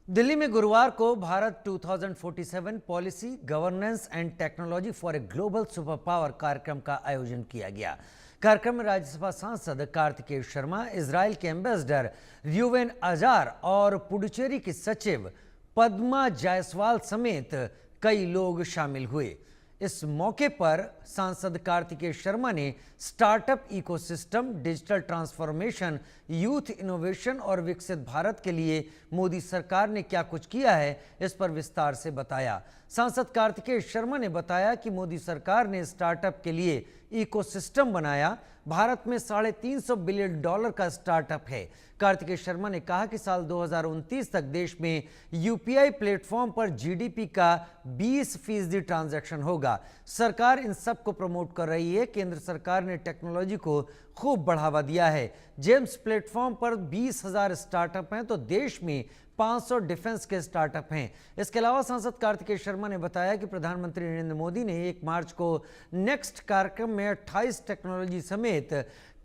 दिल्ली में गुरुवार को Bharat 2047 policy governance and technology for a global super power कार्यक्रम का आयोजन किया गया। कार्यक्रम में राज्यसभा सांसद कार्तिकेय शर्मा, इजराइल के एम्बेसडर र्यूवेन अजार और पुडुचेरी की सचिव पद्मा जायसवाल समेत कई लोग शामिल हुए। इस मौके पर सांसद कार्तिकेय शर्मा ने startup ecosystem, digital transformation, youth innovation और विकसित भारत के लिए मोदी सरकार ने क्या कुछ किया है, इस पर विस्तार से बताया। सांसद कार्तिकेय शर्मा ने बताया कि मोदी सरकार ने स्टार्टअप के लिए इकोसिस्टम बनाया। भारत में $350 बिलियन का स्टार्टअप है। कार्तिकेय शर्मा ने कहा कि साल 2029 तक देश में यूपीआई प्लेटफॉर्म पर जीडीपी का 20% ट्रांजैक्शन होगा। सरकार इन सब को प्रमोट कर रही है। केंद्र सरकार ने टेक्नोलॉजी को खूब बढ़ावा दिया है। जेम्स प्लेटफॉर्म पर 20,000 स्टार्टअप हैं तो देश में 500 डिफेंस के स्टार्टअप हैं। इसके अलावा सांसद कार्तिकेय शर्मा ने बताया कि प्रधानमंत्री नरेंद्र मोदी ने 1 मार्च को नेक्स्ट कार्यक्रम में 28 टेक्नोलॉजी समेत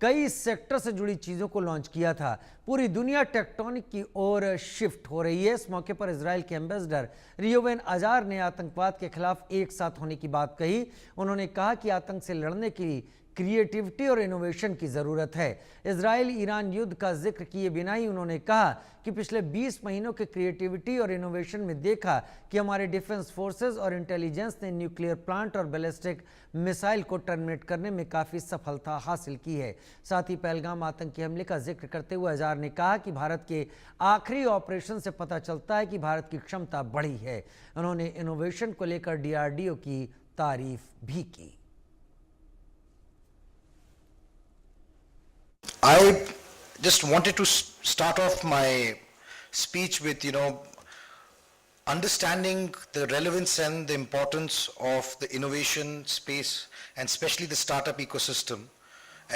कई सेक्टर से जुड़ी चीजों को लॉन्च किया था। पूरी दुनिया टेक्टोनिक की ओर शिफ्ट हो रही है। इस मौके पर इजराइल के एम्बेसडर र्यूवेन अजार ने आतंकवाद के खिलाफ एक साथ होने की बात कही। उन्होंने कहा कि आतंक से लड़ने की क्रिएटिविटी और इनोवेशन की जरूरत है। इजराइल ईरान युद्ध का जिक्र किए बिना ही उन्होंने कहा कि पिछले 20 महीनों के क्रिएटिविटी और इनोवेशन में देखा कि हमारे डिफेंस फोर्सेस और इंटेलिजेंस ने न्यूक्लियर प्लांट और बैलिस्टिक मिसाइल को टर्मिनेट करने में काफी सफलता हासिल की है। साथ ही पहलगाम आतंकी हमले का जिक्र करते हुए अजार ने कहा कि भारत के आखिरी ऑपरेशन से पता चलता है कि भारत की क्षमता बढ़ी है। उन्होंने इनोवेशन को लेकर डीआरडीओ की तारीफ भी की। I just wanted to start off my speech with, understanding the relevance and the importance of the innovation space and especially the startup ecosystem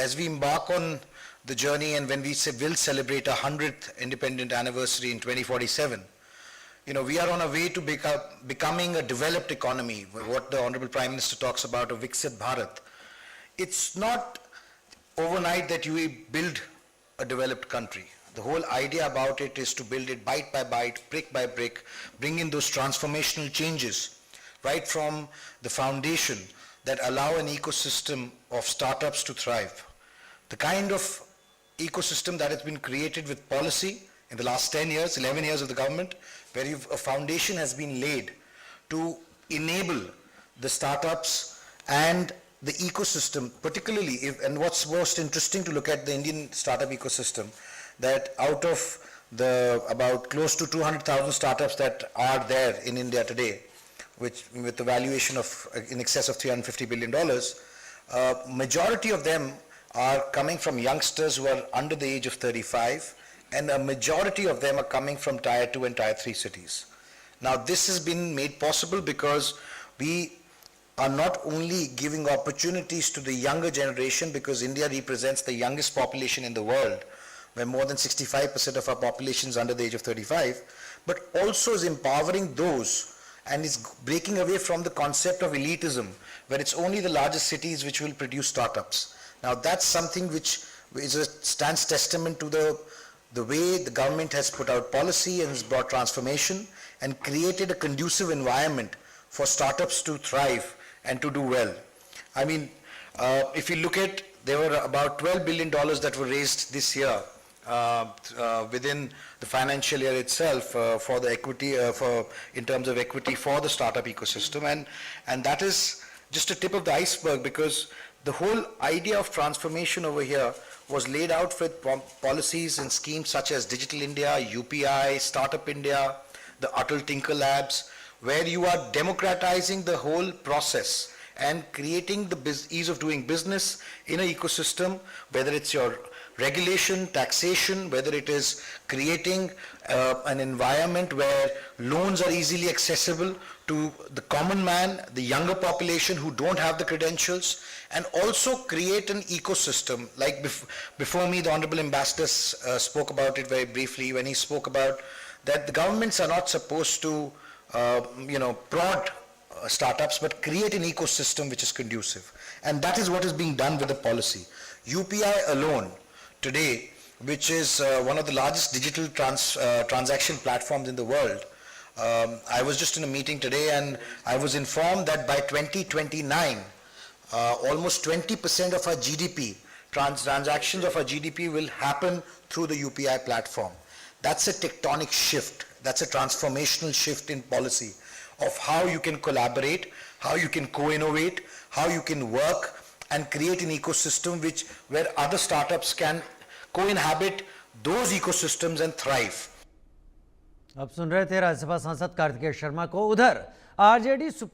as we embark on the journey, and when we will celebrate our 100th independent anniversary in 2047. We are on a way to becoming a developed economy, what the Honorable Prime Minister talks about, a Viksit Bharat. It's not overnight that you build a developed country. The whole idea about it is to build it bite by bite, brick by brick, bring in those transformational changes right from the foundation that allow an ecosystem of startups to thrive. The kind of ecosystem that has been created with policy in the last 10 years, 11 years of the government, where a foundation has been laid to enable the startups and the ecosystem, particularly and what's most interesting to look at the Indian startup ecosystem, that out of the about close to 200,000 startups that are there in India today, which with the valuation of in excess of $350 billion, majority of them are coming from youngsters who are under the age of 35, and a majority of them are coming from Tier 2 and Tier 3 cities. Now this has been made possible because we are not only giving opportunities to the younger generation, because India represents the youngest population in the world, where more than 65% of our population is under the age of 35, but also is empowering those and is breaking away from the concept of elitism, where it's only the largest cities which will produce startups. Now that's something which stands testament to the way the government has put out policy and has brought transformation and created a conducive environment for startups to thrive and to do well. I mean, if you look at, there were about $12 billion that were raised this year within the financial year itself for the equity, in terms of equity for the startup ecosystem, and that is just a tip of the iceberg, because the whole idea of transformation over here was laid out with policies and schemes such as Digital India, UPI, Startup India, the Atal Tinker Labs, where you are democratizing the whole process and creating the ease of doing business in an ecosystem, whether it's your regulation, taxation, whether it is creating an environment where loans are easily accessible to the common man, the younger population who don't have the credentials, and also create an ecosystem. Like before me, the Honorable Ambassador spoke about it very briefly when he spoke about that the governments are not supposed to prod startups, but create an ecosystem which is conducive. And that is what is being done with the policy. UPI alone today which is one of the largest digital transaction platforms in the world. I was just in a meeting today and I was informed that by 2029, almost 20% of our GDP, transactions of our GDP will happen through the UPI platform. That's a tectonic shift. That's a transformational shift in policy of how you can collaborate, how you can co-innovate, how you can work and create an ecosystem where other startups can co-inhabit those ecosystems and thrive. अब सुन रहे थे राज्यसभा सांसद कार्तिकेय शर्मा को। उधर RJD